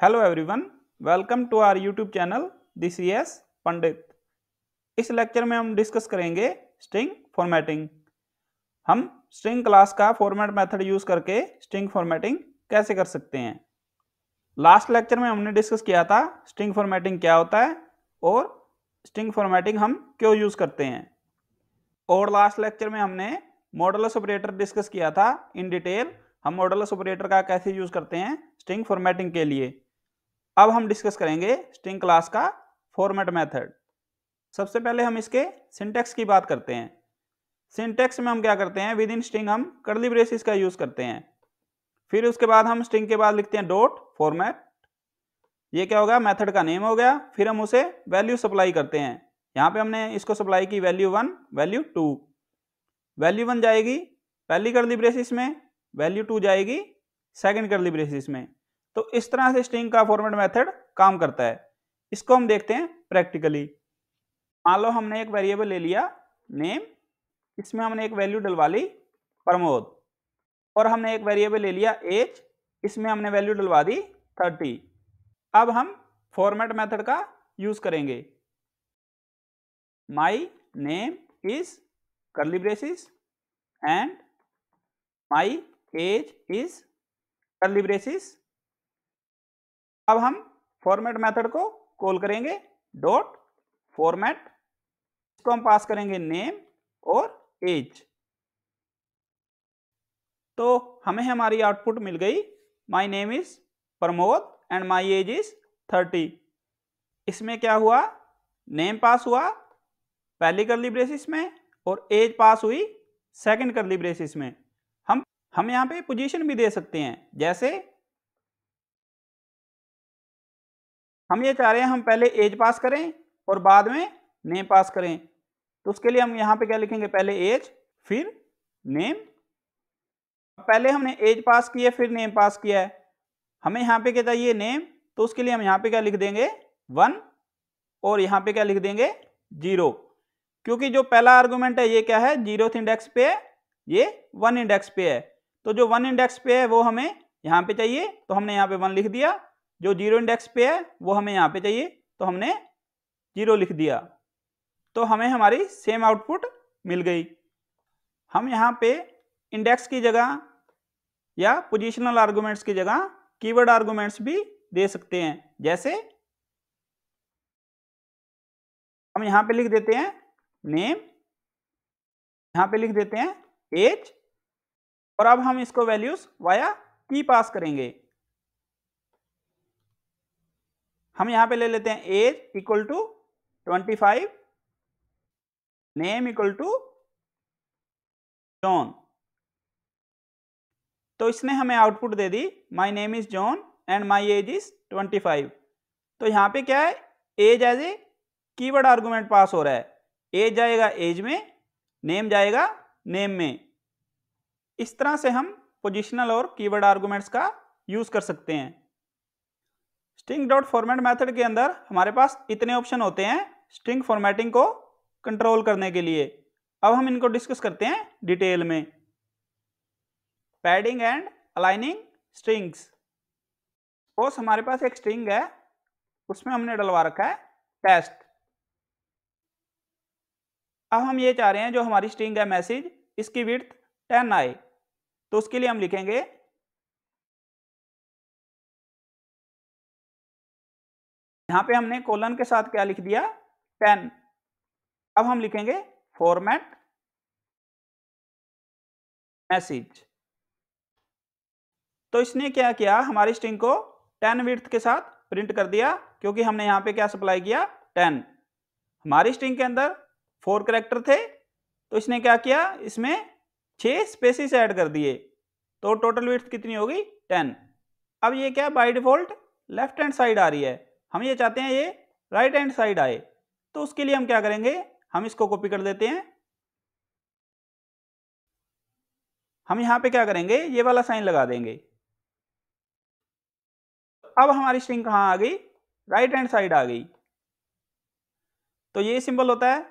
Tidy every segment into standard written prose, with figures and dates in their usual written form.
Hello everyone, welcome to our YouTube channel this S Pandit. इस lecture में हम discuss करेंगे स्ट्रिंग फॉर्मेटिंग। हम स्ट्रिंग क्लास का फॉर्मेट मेथड यूज करके स्ट्रिंग फॉर्मेटिंग कैसे कर सकते हैं। लास्ट लेक्चर में हमने डिस्कस किया था स्ट्रिंग फॉर्मेटिंग क्या होता है और स्ट्रिंग फॉर्मेटिंग हम क्यों यूज करते हैं। और लास्ट लेक्चर में हमने मॉडुलस ऑपरेटर डिस्कस किया था इन डिटेल। हम मॉडुलस ऑपरेटर का कैसे यूज करते हैं स्ट्रिंग फॉर्मेटिंग के लिए। अब हम डिस्कस करेंगे स्ट्रिंग क्लास का फॉर्मेट मेथड। सबसे पहले हम इसके सिंटैक्स की बात करते हैं। सिंटैक्स में हम क्या करते हैं, विद इन स्ट्रिंग हम कर्ली ब्रेसेस का यूज करते हैं। फिर उसके बाद हम स्ट्रिंग के बाद लिखते हैं डॉट फॉर्मेट। ये क्या होगा, मेथड का नेम हो गया। फिर हम उसे वैल्यू सप्लाई करते हैं। यहाँ पे हमने इसको सप्लाई की वैल्यू 1, वैल्यू 2। वैल्यू 1 जाएगी पहली कर्ली ब्रेसेस में, वैल्यू 2 जाएगी सेकंड कर्ली ब्रेसेस में। तो इस तरह से स्ट्रिंग का फॉर्मेट मेथड काम करता है। इसको हम देखते हैं प्रैक्टिकली। मान लो हमने एक वेरिएबल ले लिया नेम, इसमें हमने एक वैल्यू डलवा ली प्रमोद, और हमने एक वेरिएबल ले लिया एज, इसमें हमने वैल्यू डलवा दी 30। अब हम फॉर्मेट मेथड का यूज करेंगे। माई name is curly braces and my age is curly braces. अब हम फॉर्मेट मेथड को कॉल करेंगे डॉट फॉर्मेट। इसको हम पास करेंगे नेम और एज। तो हमें हमारी आउटपुट मिल गई, माई name is Pramod and my age is 30। इसमें क्या हुआ, नेम पास हुआ पहली कर्ली ब्रेसिस में और एज पास हुई सेकंड कर्ली ब्रेसिस में। हम यहाँ पे पोजीशन भी दे सकते हैं। जैसे हम ये चाह रहे हैं हम पहले एज पास करें और बाद में नेम पास करें, तो उसके लिए हम यहाँ पे क्या लिखेंगे, पहले एज फिर नेम। पहले हमने एज पास किया फिर नेम पास किया है, हमें यहाँ पे क्या चाहिए नेम, तो उसके लिए हम यहाँ पे क्या लिख देंगे 1 और यहाँ पे क्या लिख देंगे 0। क्योंकि जो पहला आर्गुमेंट है ये क्या है, 0th इंडेक्स पे है, ये 1 इंडेक्स पे है। तो जो 1 इंडेक्स पे है वो हमें यहाँ पे चाहिए, तो हमने यहाँ पे 1 लिख दिया। जो 0 इंडेक्स पे है वो हमें यहाँ पे चाहिए, तो हमने 0 लिख दिया। तो हमें हमारी सेम आउटपुट मिल गई। हम यहाँ पे इंडेक्स की जगह या पोजिशनल आर्गुमेंट्स की जगह कीवर्ड आर्गुमेंट्स भी दे सकते हैं। जैसे हम यहाँ पे लिख देते हैं नेम, यहाँ पे लिख देते हैं एज, और अब हम इसको वैल्यूज वाया की पास करेंगे। हम यहाँ पे ले लेते हैं age equal to 25, name equal to John. तो इसने हमें आउटपुट दे दी, my name is John and my age is 25। तो यहाँ पे क्या है, age age a keyword argument pass हो रहा है। एज जाएगा एज में, नेम जाएगा नेम में। इस तरह से हम पोजिशनल और कीवर्ड आर्गुमेंट्स का यूज कर सकते हैं। स्ट्रिंग डॉट फॉर्मेट मेथड के अंदर हमारे पास इतने ऑप्शन होते हैं स्ट्रिंग फॉर्मेटिंग को कंट्रोल करने के लिए। अब हम इनको डिस्कस करते हैं डिटेल में। Padding and aligning strings. Suppose हमारे पास एक स्ट्रिंग है, उसमें हमने डलवा रखा है टेस्ट। अब हम ये चाह रहे हैं जो हमारी स्ट्रिंग है मैसेज, इसकी विड्थ 10 आए। तो उसके लिए हम लिखेंगे यहाँ पे हमने कोलन के साथ क्या लिख दिया 10। अब हम लिखेंगे फॉर्मेट मैसेज। तो इसने क्या किया, हमारी स्ट्रिंग को 10 विड्थ के साथ प्रिंट कर दिया, क्योंकि हमने यहाँ पे क्या सप्लाई किया 10। हमारी स्ट्रिंग के अंदर 4 कैरेक्टर थे, तो इसने क्या किया, इसमें 6 स्पेसिस ऐड कर दिए। तो टोटल विड्थ कितनी होगी 10। अब ये क्या by default left hand side आ रही है, हम ये चाहते हैं ये राइट हैंड साइड आए। तो उसके लिए हम क्या करेंगे, हम इसको कॉपी कर देते हैं। हम यहाँ पे क्या करेंगे, ये वाला साइन लगा देंगे। अब हमारी स्ट्रिंग कहाँ आ गई, राइट हैंड साइड आ गई। तो ये सिंबल होता है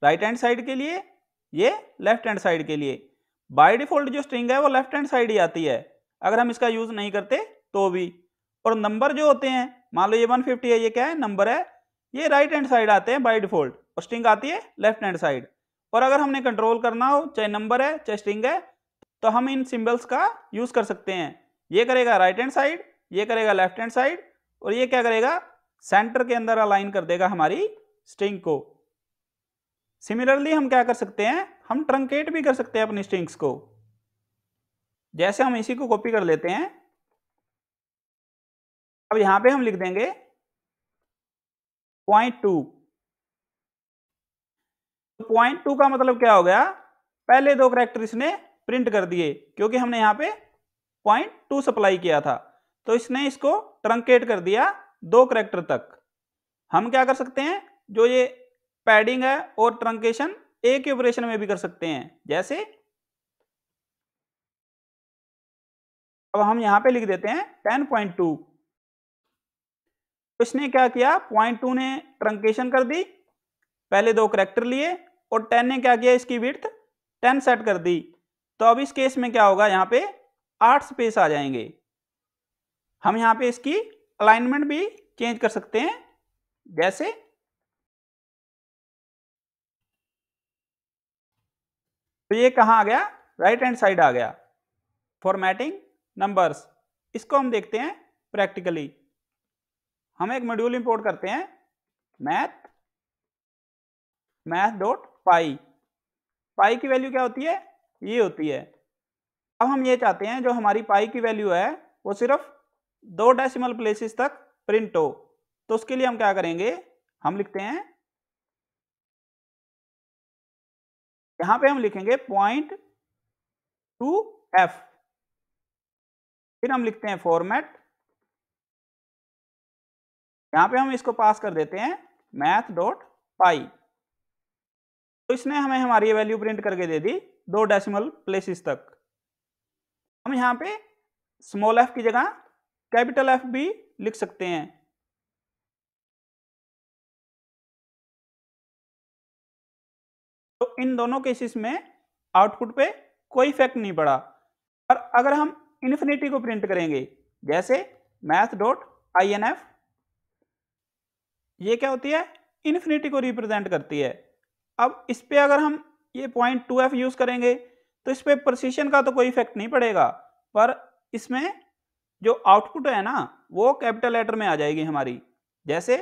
राइट हैंड साइड के लिए, ये लेफ्ट हैंड साइड के लिए। बाय डिफॉल्ट जो स्ट्रिंग है वो लेफ्ट हैंड साइड ही आती है, अगर हम इसका यूज नहीं करते तो भी। और नंबर जो होते हैं, मान लो ये 150 है, ये क्या है, नंबर है, ये राइट हैंड साइड आते हैं बाय डिफॉल्ट और स्ट्रिंग आती है लेफ्ट हैंड साइड। और अगर हमने कंट्रोल करना हो, चाहे नंबर है चाहे स्ट्रिंग है, तो हम इन सिंबल्स का यूज कर सकते हैं। ये करेगा राइट हैंड साइड, ये करेगा लेफ्ट हैंड साइड, और ये क्या करेगा, सेंटर के अंदर अलाइन कर देगा हमारी स्ट्रिंग को। सिमिलरली हम क्या कर सकते हैं, हम ट्रंकेट भी कर सकते हैं अपनी स्ट्रिंग्स को। जैसे हम इसी को कॉपी कर लेते हैं, अब यहां पे हम लिख देंगे 0.2। 0.2 का मतलब क्या हो गया, पहले दो कैरेक्टर इसने प्रिंट कर दिए क्योंकि हमने यहाँ पे 0.2 सप्लाई किया था, तो इसने इसको ट्रंकेट कर दिया 2 कैरेक्टर तक। हम क्या कर सकते हैं, जो ये पैडिंग है और ट्रंकेशन एक ही ऑपरेशन में भी कर सकते हैं। जैसे अब हम यहां पे लिख देते हैं 10.2। तो इसने क्या किया, 0.2 ने ट्रंकेशन कर दी, पहले दो कैरेक्टर लिए, और 10 ने क्या किया, इसकी विड्थ 10 सेट कर दी। तो अब इस केस में क्या होगा, यहाँ पे 8 स्पेस आ जाएंगे। हम यहाँ पे इसकी अलाइनमेंट भी चेंज कर सकते हैं। जैसे तो ये कहाँ आ गया, राइट हैंड साइड आ गया। फॉर्मेटिंग नंबर्स, इसको हम देखते हैं प्रैक्टिकली। हम एक मॉड्यूल इंपोर्ट करते हैं, math.py। पाई की वैल्यू क्या होती है, ये होती है। अब हम ये चाहते हैं जो हमारी पाई की वैल्यू है वो सिर्फ 2 डेसिमल प्लेसेस तक प्रिंट हो। तो उसके लिए हम क्या करेंगे, हम लिखते हैं, यहां पे हम लिखेंगे 0.2f। फिर हम लिखते हैं फॉर्मेट, यहां पे हम इसको पास कर देते हैं math.py। तो इसने हमें हमारी वैल्यू प्रिंट करके दे दी 2 डेसिमल प्लेसेस तक। हम यहाँ पे स्मॉल f की जगह कैपिटल F भी लिख सकते हैं। तो इन दोनों केसेस में आउटपुट पे कोई इफेक्ट नहीं पड़ा। और अगर हम इन्फिनिटी को प्रिंट करेंगे, जैसे math.inf, ये क्या होती है, इन्फिनिटी को रिप्रेजेंट करती है। अब इस पे अगर हम ये 0.2f यूज करेंगे तो इस पे प्रिसिशन का तो कोई इफेक्ट नहीं पड़ेगा, पर इसमें जो आउटपुट है ना वो कैपिटल लेटर में आ जाएगी हमारी। जैसे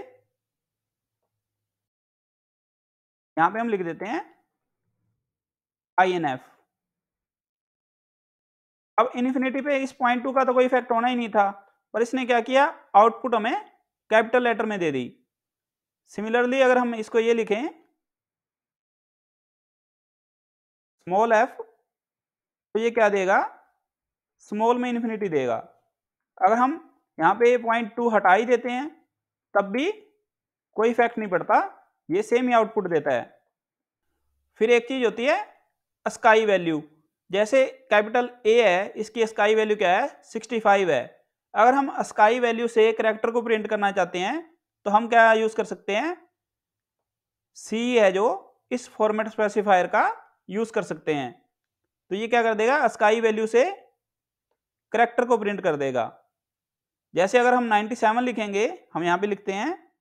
यहां पे हम लिख देते हैं INF। अब इन्फिनिटी पे इस 0.2 का तो कोई इफेक्ट होना ही नहीं था, पर इसने क्या किया, आउटपुट हमें कैपिटल लेटर में दे दी। सिमिलरली अगर हम इसको ये लिखें स्मॉल f, तो ये क्या देगा, स्मॉल में इन्फिनिटी देगा। अगर हम यहाँ पे 0.2 हटा ही देते हैं तब भी कोई इफेक्ट नहीं पड़ता, ये सेम ही आउटपुट देता है। फिर एक चीज होती है स्काई वैल्यू। जैसे कैपिटल A है, इसकी स्काई वैल्यू क्या है, 65 है। अगर हम स्काई वैल्यू से कैरेक्टर को प्रिंट करना चाहते हैं तो हम क्या यूज कर सकते हैं, C है जो, इस फॉर्मेट स्पेसिफायर का यूज कर सकते हैं। तो ये क्या कर देगा, स्काई वैल्यू से कैरेक्टर को प्रिंट कर देगा। जैसे अगर हम 97 लिखेंगे, हम यहां पे लिखते हैं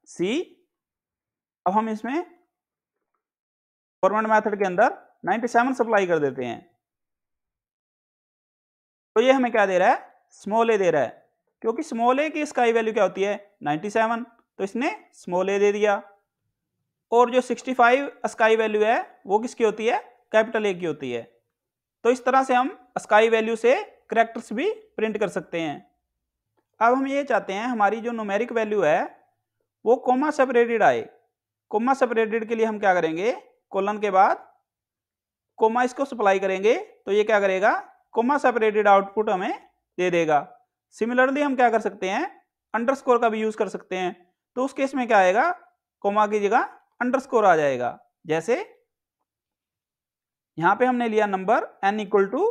:C। अब हम इसमें फॉर्मेट मेथड के अंदर 97 सप्लाई कर देते हैं, तो ये हमें क्या दे रहा है, स्मॉल a दे रहा है। क्योंकि स्मॉल a की स्काई वैल्यू क्या होती है, 97, तो इसने स्मॉल a दे दिया। और जो 65 स्काई वैल्यू है वो किसकी होती है, कैपिटल A की होती है। तो इस तरह से हम स्काई वैल्यू से कैरेक्टर्स भी प्रिंट कर सकते हैं। अब हम ये चाहते हैं हमारी जो न्यूमेरिक वैल्यू है वो कोमा सेपरेटेड आए। कोमा सेपरेटेड के लिए हम क्या करेंगे, कोलन के बाद कोमा इसको सप्लाई करेंगे, तो ये क्या करेगा, कोमा सेपरेटेड आउटपुट हमें दे देगा। सिमिलरली हम क्या कर सकते हैं, अंडरस्कोर का भी यूज कर सकते हैं। तो उस केस में क्या आएगा, कोमा की जगह अंडरस्कोर आ जाएगा। जैसे यहां पे हमने लिया number n equal to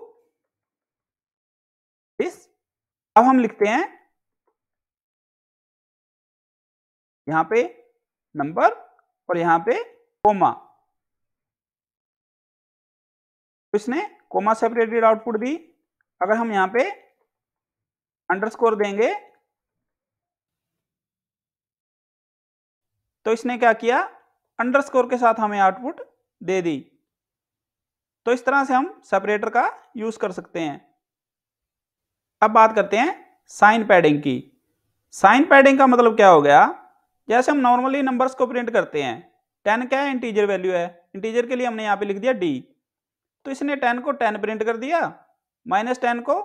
this. अब हम लिखते हैं यहां पे नंबर और यहां पे कोमा। इसने कोमा सेपरेटेड आउटपुट दी। अगर हम यहां पे अंडरस्कोर देंगे तो इसने क्या किया, अंडरस्कोर के साथ हमें आउटपुट दे दी। तो इस तरह से हम सेपरेटर का यूज कर सकते हैं। अब बात करते हैं साइन पैडिंग की। साइन पैडिंग का मतलब क्या हो गया, जैसे हम नॉर्मली नंबर्स को प्रिंट करते हैं, 10 क्या है, इंटीजर वैल्यू है, इंटीजर के लिए हमने यहाँ पे लिख दिया डी, तो इसने 10 को 10 प्रिंट कर दिया, -10 को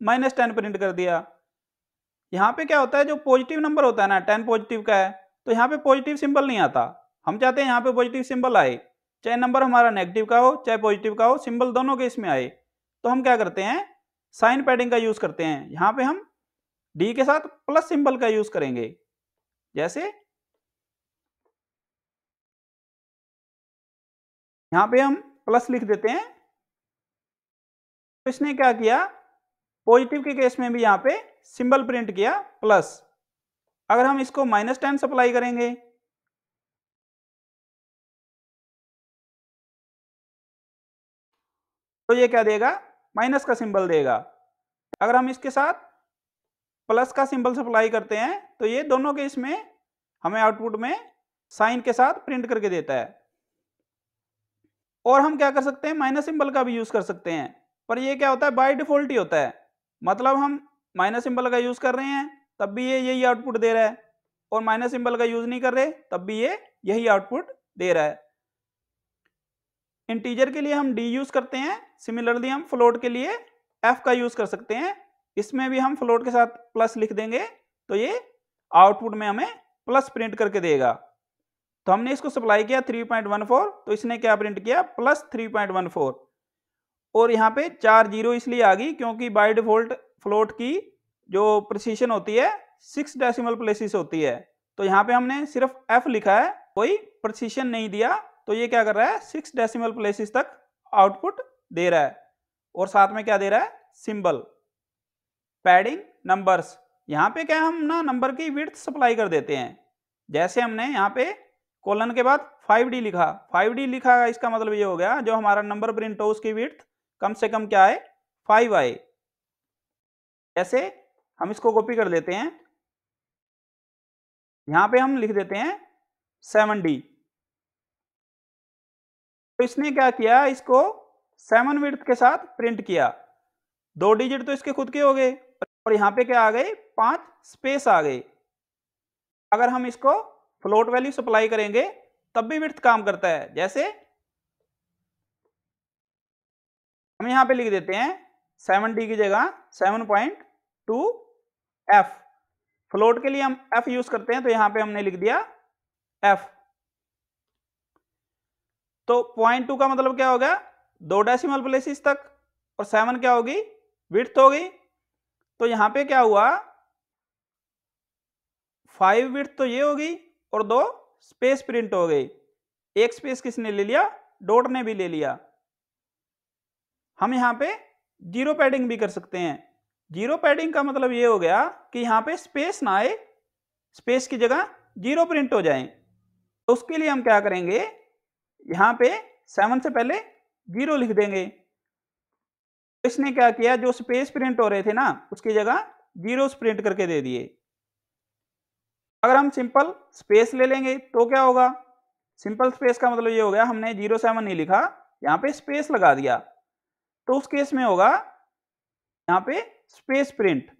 -10 प्रिंट कर दिया। यहाँ पे क्या होता है, जो पॉजिटिव नंबर होता है ना, 10 पॉजिटिव का है, तो यहाँ पे पॉजिटिव सिंबल नहीं आता। हम चाहते हैं यहाँ पे पॉजिटिव सिंबल आए, चाहे नंबर हमारा नेगेटिव का हो चाहे पॉजिटिव का हो, सिंबल दोनों के इसमें आए। तो हम क्या करते हैं, साइन पैडिंग का यूज करते हैं। यहाँ पे हम डी के साथ प्लस सिंबल का यूज करेंगे। जैसे यहाँ पे हम प्लस लिख देते हैं, तो इसने क्या किया, पॉजिटिव के केस में भी यहाँ पे सिंबल प्रिंट किया प्लस। अगर हम इसको -10 सप्लाई करेंगे तो ये क्या देगा, माइनस का सिंबल देगा। अगर हम इसके साथ प्लस का सिंबल सप्लाई करते हैं तो ये दोनों के इसमें हमें आउटपुट में साइन के साथ प्रिंट करके देता है। और हम क्या कर सकते हैं, माइनस सिंबल का भी यूज कर सकते हैं, पर ये क्या होता है, बाय डिफॉल्ट ही होता है। मतलब हम माइनस सिंबल का यूज कर रहे हैं तब भी ये यही आउटपुट दे रहा है, और माइनस सिंबल का यूज नहीं कर रहे तब भी ये यही आउटपुट दे रहा है। इंटीजर के लिए हम डी यूज करते हैं, सिमिलरली हम फ्लोट के लिए एफ का यूज कर सकते हैं। इसमें भी हम फ्लोट के साथ प्लस लिख देंगे तो ये आउटपुट में हमें प्लस प्रिंट करके देगा। तो हमने इसको सप्लाई किया 3.14, तो इसने क्या प्रिंट किया, +3.14। और यहाँ पे 4 जीरो इसलिए आ गई क्योंकि बाय डिफॉल्ट फ्लोट की जो प्रिसीशन होती है 6 डेसिमल प्लेसेस होती है। तो यहाँ पे हमने सिर्फ एफ लिखा है, कोई प्रिसीशन नहीं दिया, तो ये क्या कर रहा है, 6 डेसिमल प्लेसेस तक आउटपुट दे रहा है। और साथ में क्या दे रहा है, सिंबल। पैडिंग नंबर्स, यहाँ पे क्या हम ना नंबर की विड्थ सप्लाई कर देते हैं। जैसे हमने यहाँ पे कोलन के बाद 5D लिखा, 5D लिखा, इसका मतलब ये हो गया जो हमारा नंबर प्रिंट हो उसकी विड्थ कम से कम क्या आए, 5 आए। ऐसे हम इसको कॉपी कर देते हैं, यहाँ पे हम लिख देते हैं 7D। तो इसने क्या किया, इसको 7 विड्थ के साथ प्रिंट किया। 2 डिजिट तो इसके खुद के हो गए, और यहाँ पे क्या आ गए, 5 स्पेस आ गए। अगर हम इसको फ्लोट वैल्यू सप्लाई करेंगे तब भी विड्थ काम करता है। जैसे हम यहाँ पे लिख देते हैं 7D की जगह 7.2 F। फ्लोट के लिए हम F यूज करते हैं, तो यहाँ पे हमने लिख दिया F। तो 0.2 का मतलब क्या होगा, 2 डेसिमल प्लेसेस तक, और 7 क्या होगी, विड्थ हो गई। तो यहाँ पे क्या हुआ, 5 विड्थ तो ये होगी और 2 स्पेस प्रिंट हो गई। एक स्पेस किसने ले लिया, डॉट ने भी ले लिया। हम यहाँ पे जीरो पैडिंग भी कर सकते हैं। जीरो पैडिंग का मतलब ये हो गया कि यहाँ पे स्पेस ना आए, स्पेस की जगह जीरो प्रिंट हो जाए। तो उसके लिए हम क्या करेंगे, यहाँ पे 7 से पहले 0 लिख देंगे। इसने क्या किया, जो स्पेस प्रिंट हो रहे थे ना उसकी जगह जीरोस प्रिंट करके दे दिए। अगर हम सिंपल स्पेस ले लेंगे तो क्या होगा, सिंपल स्पेस का मतलब ये हो गया हमने 07 नहीं लिखा, यहाँ पे स्पेस लगा दिया, तो उस केस में होगा यहाँ पे स्पेस प्रिंट।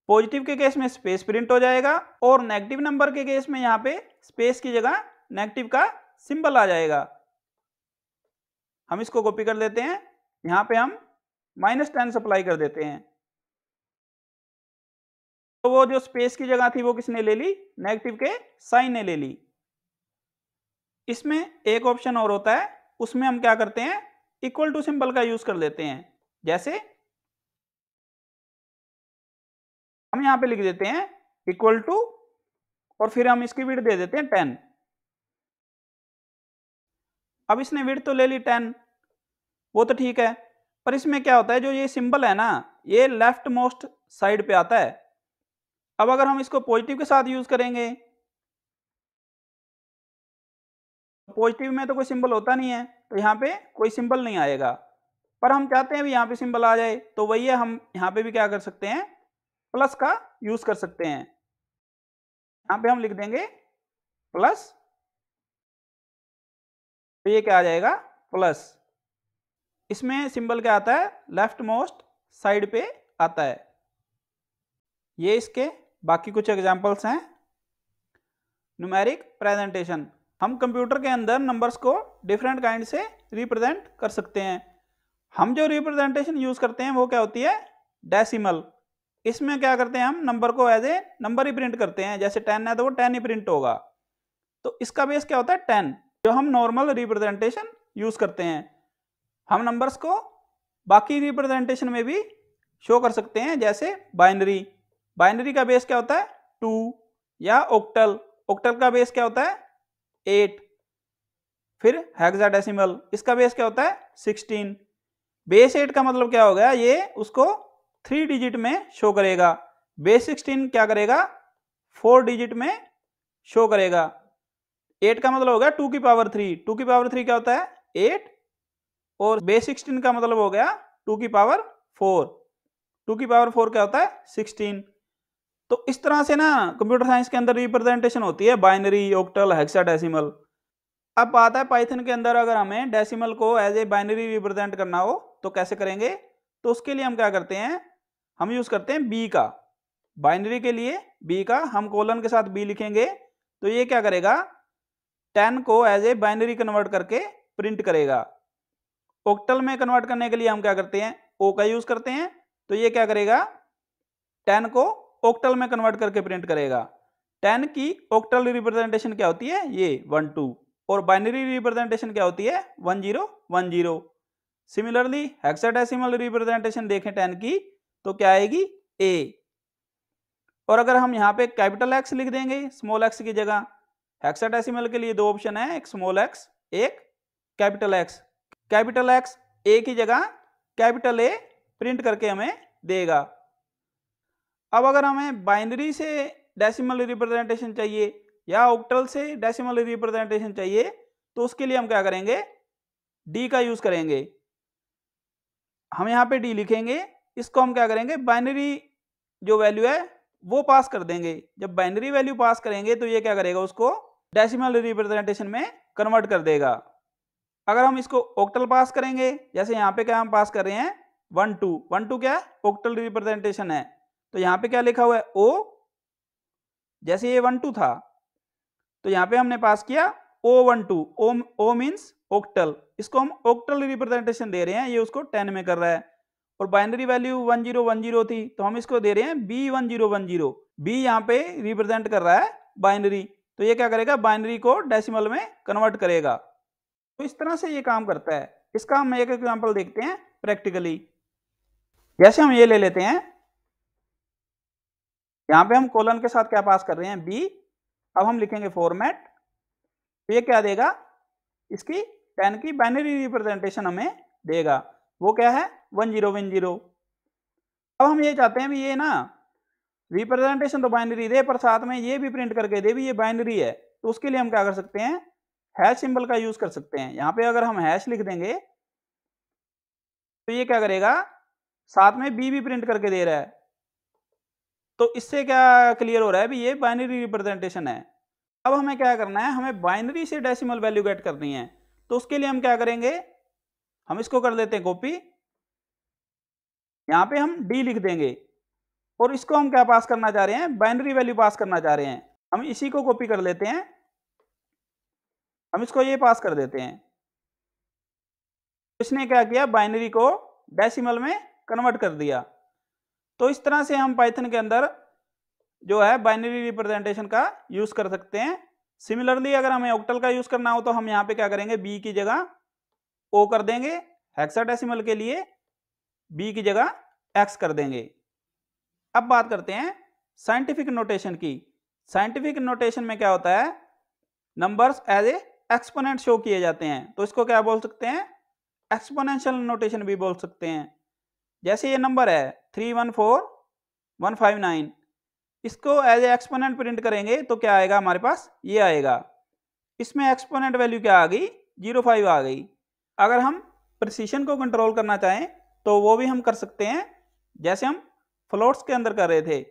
पॉजिटिव के केस में स्पेस प्रिंट हो जाएगा, और नेगेटिव नंबर के केस में यहाँ पे स्पेस की जगह नेगेटिव का सिंबल आ जाएगा। हम इसको कॉपी कर लेते हैं, यहाँ पे हम -10 सप्लाई कर देते हैं। तो वो जो स्पेस की जगह थी वो किसने ले ली, नेगेटिव के साइन ने ले ली। इसमें एक ऑप्शन और होता है, उसमें हम क्या करते हैं, इक्वल टू सिंबल का यूज कर लेते हैं। जैसे हम यहाँ पे लिख देते हैं इक्वल टू, और फिर हम इसकी विड्थ दे देते हैं 10। अब इसने विड्थ तो ले ली 10, वो तो ठीक है, पर इसमें क्या होता है, जो ये सिंबल है ना ये लेफ्ट मोस्ट साइड पे आता है। अब अगर हम इसको पॉजिटिव के साथ यूज करेंगे, पॉजिटिव में तो कोई सिंबल होता नहीं है, तो यहाँ पे कोई सिंबल नहीं आएगा। पर हम चाहते हैं भी यहाँ पे सिंबल आ जाए, तो वही है, हम यहाँ पे भी क्या कर सकते हैं, प्लस का यूज कर सकते हैं। यहाँ पे हम लिख देंगे प्लस, तो ये क्या आ जाएगा प्लस। इसमें सिंबल क्या आता है, लेफ्ट मोस्ट साइड पे आता है। ये इसके बाकी कुछ एग्जांपल्स हैं। न्यूमेरिक प्रेजेंटेशन, हम कंप्यूटर के अंदर नंबर्स को डिफरेंट काइंड से रिप्रेजेंट कर सकते हैं। हम जो रिप्रेजेंटेशन यूज करते हैं वो क्या होती है, डेसिमल। इसमें क्या करते हैं, हम नंबर को एज ए नंबर ही प्रिंट करते हैं। जैसे 10 है तो वो 10 ही प्रिंट होगा। तो इसका बेस क्या होता है 10, जो हम नॉर्मल रिप्रेजेंटेशन यूज करते हैं। हम नंबर्स को बाकी रिप्रेजेंटेशन में भी शो कर सकते हैं, जैसे बाइनरी। बाइनरी का बेस क्या होता है 2, या ऑक्टल, ऑक्टल का बेस क्या होता है 8। फिर हेक्साडेसिमल, इसका बेस क्या होता है 16। बेस 8 का मतलब क्या हो गया, ये उसको 3 डिजिट में शो करेगा। बेस 16 क्या करेगा, 4 डिजिट में शो करेगा। 8 का मतलब हो गया 2 की पावर 3। 2 की पावर 3 क्या होता है 8, और बेस 16 का मतलब हो गया 2 की पावर 4। 2 की पावर 4 क्या होता है 16। तो इस तरह से ना कंप्यूटर साइंस के अंदर रिप्रेजेंटेशन होती है, बाइनरी, ऑक्टल, हेक्साडेसिमल। अब बात है पाइथन के अंदर अगर हमें डेसिमल को एज ए बाइनरी रिप्रेजेंट करना हो तो कैसे करेंगे। तो उसके लिए हम क्या करते हैं, हम यूज करते हैं बी का। बाइनरी के लिए बी का, हम कोलन के साथ बी लिखेंगे तो ये क्या करेगा 10 को एज ए बाइनरी कन्वर्ट करके प्रिंट करेगा। ऑक्टल में कन्वर्ट करने के लिए हम क्या करते हैं ओ का यूज करते हैं, तो ये क्या करेगा 10 को ऑक्टल में कन्वर्ट करके प्रिंट करेगा। 10 की ऑक्टल रिप्रेजेंटेशन क्या होती है, ये 1 2, और बाइनरी रिप्रेजेंटेशन क्या होती है 1 0 1 0। सिमिलरली हेक्साडेसिमल रिप्रेजेंटेशन देखें 10 की तो क्या आएगी ए। और अगर हम यहाँ पे कैपिटल एक्स लिख देंगे स्मॉल एक्स की जगह, हेक्साडेसिमल के लिए 2 ऑप्शन है, एक स्मॉल एक्स एक कैपिटल एक्स। कैपिटल एक्स ए की जगह कैपिटल ए प्रिंट करके हमें देगा। अब अगर हमें बाइनरी से डेसिमल रिप्रेजेंटेशन चाहिए या ऑक्टल से डेसिमल रिप्रेजेंटेशन चाहिए तो उसके लिए हम क्या करेंगे डी का यूज करेंगे। हम यहाँ पे डी लिखेंगे, इसको हम क्या करेंगे बाइनरी जो वैल्यू है वो पास कर देंगे। जब बाइनरी वैल्यू पास करेंगे तो ये क्या करेगा उसको डेसिमल रिप्रेजेंटेशन में कन्वर्ट कर देगा। अगर हम इसको ऑक्टल पास करेंगे, जैसे यहाँ पे क्या हम पास कर रहे हैं 1 2, 1 2 क्या है ऑक्टल रिप्रेजेंटेशन है, तो यहाँ पे क्या लिखा हुआ है ओ। जैसे ये 1 2 था तो यहाँ पे हमने पास किया O12, O मीन्स ऑक्टल, इसको हम ऑक्टल रिप्रेजेंटेशन दे रहे हैं, ये उसको 10 में कर रहा है। और बाइनरी वैल्यू 1 0 1 0 थी तो हम इसको दे रहे हैं B1 0 1 0। B यहाँ पे रिप्रेजेंट कर रहा है बाइनरी, तो ये क्या करेगा बाइनरी को डेसिमल में कन्वर्ट करेगा। तो इस तरह से ये काम करता है। इसका हम एक एग्जाम्पल देखते हैं प्रैक्टिकली। जैसे हम ये ले लेते हैं, यहाँ पे हम कोलन के साथ क्या पास कर रहे हैं बी। अब हम लिखेंगे फॉर्मेट, तो ये क्या देगा इसकी 10 की बाइनरी रिप्रेजेंटेशन हमें देगा, वो क्या है 1 0 1 0। अब हम ये चाहते हैं भी ये ना रिप्रेजेंटेशन तो बाइनरी दे पर साथ में ये भी प्रिंट करके दे भी ये बाइनरी है, तो उसके लिए हम क्या कर सकते हैं हैश सिंबल का यूज कर सकते हैं। यहाँ पे अगर हम हैश लिख देंगे तो ये क्या करेगा साथ में बी भी प्रिंट करके दे रहा है। तो इससे क्या क्लियर हो रहा है भी ये बाइनरी रिप्रेजेंटेशन है। अब हमें क्या करना है, हमें बाइनरी से डेसिमल वैल्यू गेट करनी है, तो उसके लिए हम क्या करेंगे हम इसको कर देते हैं कॉपी। यहाँ पे हम डी लिख देंगे और इसको हम क्या पास करना चाह रहे हैं बाइनरी वैल्यू पास करना चाह रहे हैं। हम इसी को कॉपी कर लेते हैं, हम इसको ये पास कर देते हैं। इसने क्या किया बाइनरी को डेसिमल में कन्वर्ट कर दिया। तो इस तरह से हम पाइथन के अंदर जो है बाइनरी रिप्रेजेंटेशन का यूज कर सकते हैं। सिमिलरली अगर हमें ऑक्टल का यूज करना हो तो हम यहाँ पे क्या करेंगे बी की जगह ओ कर देंगे, हेक्साडेसिमल के लिए बी की जगह एक्स कर देंगे। अब बात करते हैं साइंटिफिक नोटेशन की। साइंटिफिक नोटेशन में क्या होता है numbers as a exponent show किए जाते हैं, तो इसको क्या बोल सकते हैं एक्सपोनेंशियल नोटेशन भी बोल सकते हैं। जैसे ये नंबर है 314159, इसको एज ए एक्सपोनेंट प्रिंट करेंगे तो क्या आएगा हमारे पास ये आएगा। इसमें एक्सपोनेंट वैल्यू क्या आ गई 05 आ गई। अगर हम प्रिसीशन को कंट्रोल करना चाहें तो वो भी हम कर सकते हैं। जैसे हम फ्लोट्स के अंदर कर रहे थे,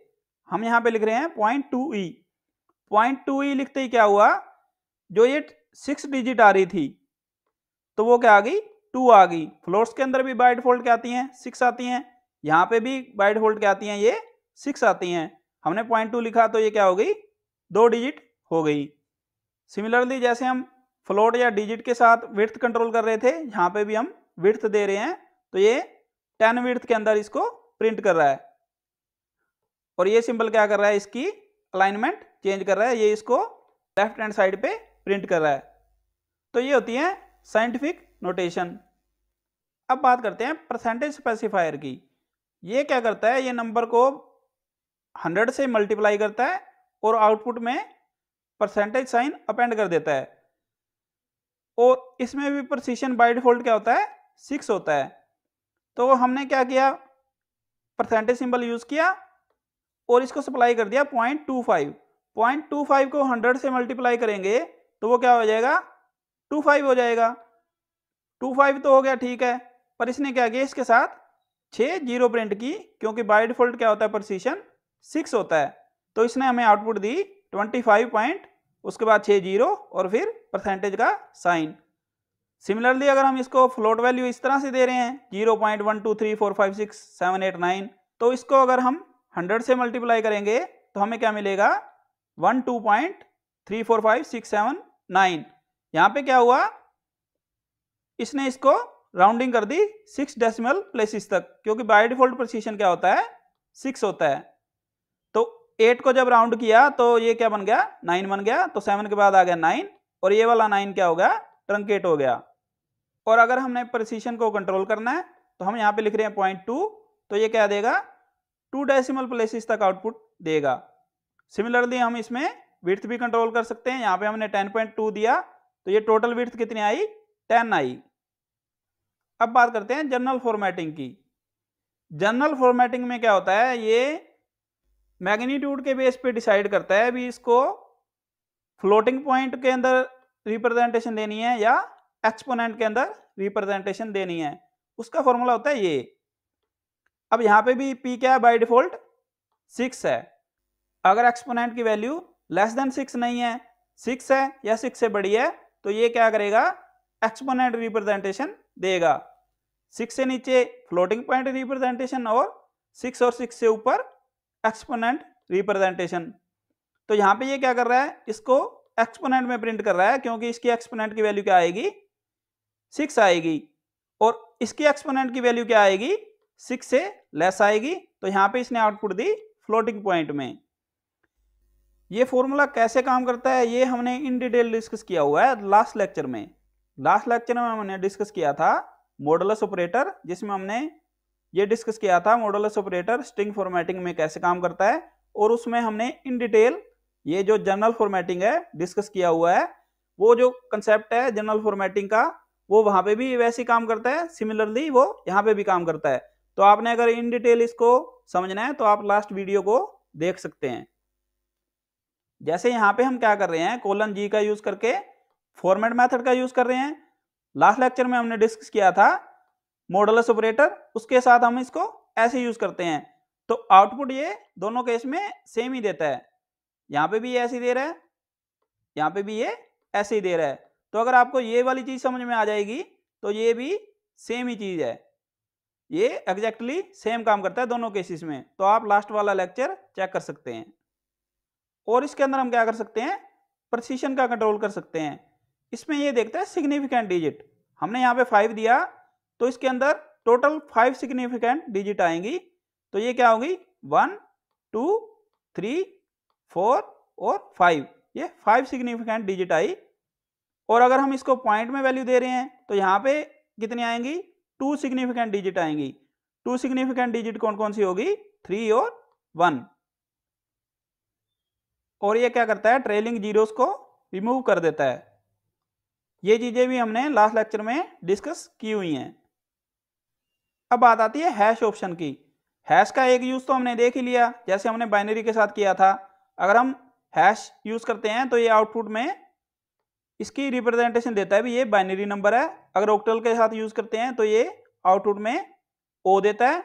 हम यहाँ पे लिख रहे हैं 0.2e। 0.2e लिखते ही क्या हुआ, जो ये 6 डिजिट आ रही थी तो वो क्या आ गई, 2 आ गई। फ्लोट्स के अंदर भी बाय डिफॉल्ट क्या आती हैं, 6 आती हैं, यहाँ पे भी बाय डिफॉल्ट क्या आती हैं, ये 6 आती हैं। हमने 0.2 लिखा तो ये क्या हो गई, 2 डिजिट हो गई। सिमिलरली जैसे हम फ्लोट या डिजिट के साथ विड्थ कंट्रोल कर रहे थे, यहाँ पे भी हम विड्थ दे रहे हैं तो ये 10 विड्थ के अंदर इसको प्रिंट कर रहा है, और ये सिंबल क्या कर रहा है, इसकी अलाइनमेंट चेंज कर रहा है, ये इसको लेफ्ट हैंड साइड पे प्रिंट कर रहा है। तो ये होती है साइंटिफिक नोटेशन। अब बात करते हैं परसेंटेज स्पेसिफायर की। ये क्या करता है, ये नंबर को 100 से मल्टीप्लाई करता है और आउटपुट में परसेंटेज साइन अपेंड कर देता है, और इसमें भी प्रिसिशन बाय डिफॉल्ट क्या होता है, 6 होता है। तो हमने क्या किया, परसेंटेज सिंबल यूज किया और इसको सप्लाई कर दिया 0.25। 0.25 को 100 से मल्टीप्लाई करेंगे तो वो क्या हो जाएगा, 25 हो जाएगा। 25 तो हो गया, ठीक है, पर इसने क्या किया, इसके साथ 6 जीरो प्रिंट की, क्योंकि बाय डिफॉल्ट क्या होता है, प्रिसिशन 6 होता है। तो इसने हमें आउटपुट दी 25 पॉइंट, उसके बाद 6 जीरो और फिर परसेंटेज का साइन। सिमिलरली अगर हम इसको फ्लोट वैल्यू इस तरह से दे रहे हैं 0.123456789, तो इसको अगर हम 100 से मल्टीप्लाई करेंगे तो हमें क्या मिलेगा, 12.345679। यहाँ पे क्या हुआ, इसने इसको राउंडिंग कर दी 6 डेसिमल प्लेसेस तक, क्योंकि बाय डिफॉल्ट प्रिसिशन क्या होता है, 6 होता है। तो 8 को जब राउंड किया तो ये क्या बन गया, 9 बन गया, तो 7 के बाद आ गया 9, और ये वाला 9 क्या हो गया, ट्रंकेट हो गया। और अगर हमने प्रिसिशन को कंट्रोल करना है तो हम यहाँ पे लिख रहे हैं 0.2, तो ये क्या देगा, 2 डेसिमल प्लेसेस तक आउटपुट देगा। सिमिलरली हम इसमें विड्थ भी कंट्रोल कर सकते हैं, यहाँ पे हमने 10.2 दिया तो ये टोटल विड्थ कितनी आई, 10 आई। अब बात करते हैं जनरल फॉर्मेटिंग की। जनरल फॉर्मेटिंग में क्या होता है, ये मैग्नीट्यूड के बेस पे डिसाइड करता है भी इसको फ्लोटिंग पॉइंट के अंदर रिप्रेजेंटेशन देनी है या एक्सपोनेंट के अंदर रिप्रेजेंटेशन देनी है। उसका फॉर्मूला होता है ये। अब यहाँ पे भी p क्या है, बाय डिफॉल्ट 6 है। अगर एक्सपोनेंट की वैल्यू लेस देन 6 नहीं है, 6 है या 6 से बड़ी है, तो ये क्या करेगा, एक्सपोनेंट रिप्रेजेंटेशन देगा। 6 से नीचे फ्लोटिंग पॉइंट रिप्रेजेंटेशन और 6 और 6 से ऊपर एक्सपोनेंट रिप्रेजेंटेशन। तो यहाँ पे ये क्या कर रहा है, इसको एक्सपोनेंट में प्रिंट कर रहा है, क्योंकि इसकी एक्सपोनेंट की वैल्यू क्या आएगी, 6 आएगी, और इसकी एक्सपोनेंट की वैल्यू क्या आएगी, 6 से लेस आएगी। तो यहाँ पे इसने आउटपुट दी फ्लोटिंग पॉइंट में। ये फॉर्मूला कैसे काम करता है, ये हमने इन डिटेल डिस्कस किया हुआ है लास्ट लेक्चर में। लास्ट लेक्चर में हमने डिस्कस किया था मॉडुलस ऑपरेटर, जिसमें हमने ये डिस्कस किया था मॉडुलस ऑपरेटर स्ट्रिंग फॉर्मेटिंग में कैसे काम करता है, और उसमें हमने इन डिटेल ये जो जनरल फॉर्मेटिंग है डिस्कस किया हुआ है। वो जो कंसेप्ट है जनरल फॉर्मेटिंग का, वो वहां पे भी वैसे ही काम करता है, सिमिलरली वो यहाँ पे भी काम करता है। तो आपने अगर इन डिटेल इसको समझना है तो आप लास्ट वीडियो को देख सकते हैं। जैसे यहाँ पे हम क्या कर रहे हैं, कोलन जी का यूज करके फॉर्मेट मेथड का यूज कर रहे हैं। लास्ट लेक्चर में हमने डिस्कस किया था मॉडुलस ऑपरेटर, उसके साथ हम इसको ऐसे यूज करते हैं। तो आउटपुट ये दोनों केस में सेम ही देता है, यहाँ पे भी ये ऐसे ही दे रहा है, यहाँ पे भी ये ऐसे ही दे रहा है। तो अगर आपको ये वाली चीज समझ में आ जाएगी तो ये भी सेम ही चीज है, ये एग्जैक्टली सेम काम करता है दोनों केसेस में। तो आप लास्ट वाला लेक्चर चेक कर सकते हैं। और इसके अंदर हम क्या कर सकते हैं, प्रिसिशन का कंट्रोल कर सकते हैं। इसमें ये देखते हैं सिग्निफिकेंट डिजिट, हमने यहाँ पे 5 दिया तो इसके अंदर टोटल 5 सिग्निफिकेंट डिजिट आएंगी। तो ये क्या होगी, 1 2 3 4 और 5, ये 5 सिग्निफिकेंट डिजिट आई। और अगर हम इसको पॉइंट में वैल्यू दे रहे हैं तो यहाँ पे कितनी आएंगी, 2 सिग्निफिकेंट डिजिट आएंगी। 2 सिग्निफिकेंट डिजिट कौन कौन सी होगी, 3 और 1। और ये क्या करता है, ट्रेलिंग जीरोस को रिमूव कर देता है। ये चीजें भी हमने लास्ट लेक्चर में डिस्कस की हुई हैं। अब बात आती है हैश ऑप्शन की। हैश का एक यूज तो हमने देख ही लिया, जैसे हमने बाइनरी के साथ किया था। अगर हम हैश यूज करते हैं तो ये आउटपुट में इसकी रिप्रेजेंटेशन देता है भी ये बाइनरी नंबर है। अगर ऑक्टल के साथ यूज करते हैं तो ये आउटपुट में ओ देता है।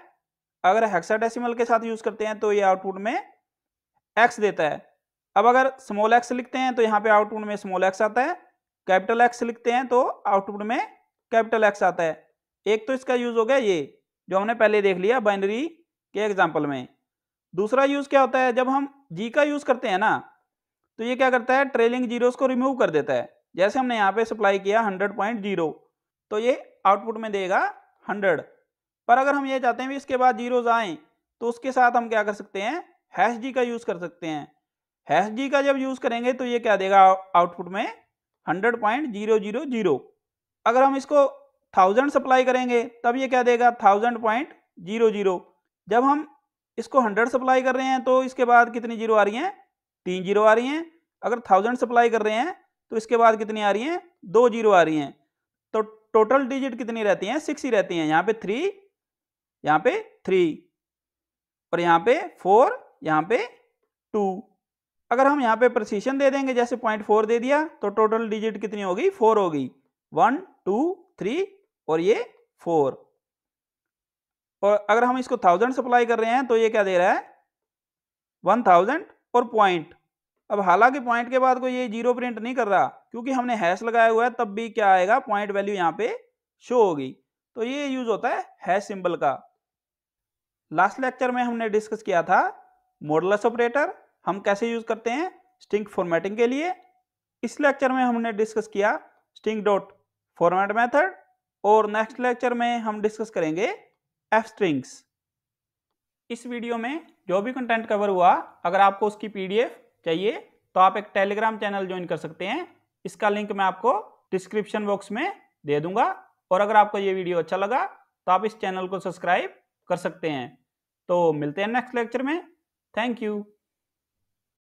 अगर हेक्साडेसिमल के साथ यूज करते हैं तो ये आउटपुट में एक्स देता है। अब अगर स्मॉल एक्स लिखते हैं तो यहाँ पे आउटपुट में स्मॉल एक्स आता है, कैपिटल एक्स लिखते हैं तो आउटपुट में कैपिटल एक्स आता है। एक तो इसका यूज हो गया ये जो हमने पहले देख लिया बाइनरी के एग्जाम्पल में। दूसरा यूज क्या होता है, जब हम जी का यूज करते हैं ना तो ये क्या करता है, ट्रेलिंग जीरोस को रिमूव कर देता है। जैसे हमने यहाँ पे सप्लाई किया 100.0 तो ये आउटपुट में देगा 100। पर अगर हम ये चाहते हैं भी इसके बाद जीरोज आए तो उसके साथ हम क्या कर सकते हैं, हैश जी का यूज कर सकते हैं। हैश जी का जब यूज करेंगे तो ये क्या देगा आउटपुट में 100.000। अगर हम इसको 1000 सप्लाई करेंगे तब ये क्या देगा 1000.00। जब हम इसको 100 सप्लाई कर रहे हैं तो इसके बाद कितनी जीरो आ रही हैं, 3 जीरो आ रही हैं। अगर 1000 सप्लाई कर रहे हैं तो इसके बाद कितनी आ रही हैं, 2 जीरो आ रही हैं। तो टोटल डिजिट कितनी रहती हैं, 6 ही रहती हैं। यहाँ पे 3, यहाँ पे 3 और यहाँ पे 4, यहाँ पे 2। अगर हम यहाँ पे प्रिसीशन दे देंगे, जैसे 0.4 दे दिया तो टोटल डिजिट कितनी होगी, 4 होगी। 1 2 3 और ये 4। और अगर हम इसको 1000 सप्लाई कर रहे हैं तो ये क्या दे रहा है 1000 और पॉइंट। अब हालांकि पॉइंट के बाद कोई ये जीरो प्रिंट नहीं कर रहा क्योंकि हमने हैश लगाया हुआ है, तब भी क्या आएगा पॉइंट वैल्यू यहाँ पे शो होगी। तो ये यूज होता है हैश सिंबल का। लास्ट लेक्चर में हमने डिस्कस किया था मॉडुलस ऑपरेटर हम कैसे यूज करते हैं स्ट्रिंग फॉर्मेटिंग के लिए। इस लेक्चर में हमने डिस्कस किया स्ट्रिंग डॉट फॉर्मेट मेथड और नेक्स्ट लेक्चर में हम डिस्कस करेंगे एफ स्ट्रिंग्स। इस वीडियो में जो भी कंटेंट कवर हुआ, अगर आपको उसकी पीडीएफ चाहिए तो आप एक टेलीग्राम चैनल ज्वाइन कर सकते हैं। इसका लिंक मैं आपको डिस्क्रिप्शन बॉक्स में दे दूंगा। और अगर आपको ये वीडियो अच्छा लगा तो आप इस चैनल को सब्सक्राइब कर सकते हैं। तो मिलते हैं नेक्स्ट लेक्चर में। Thank you.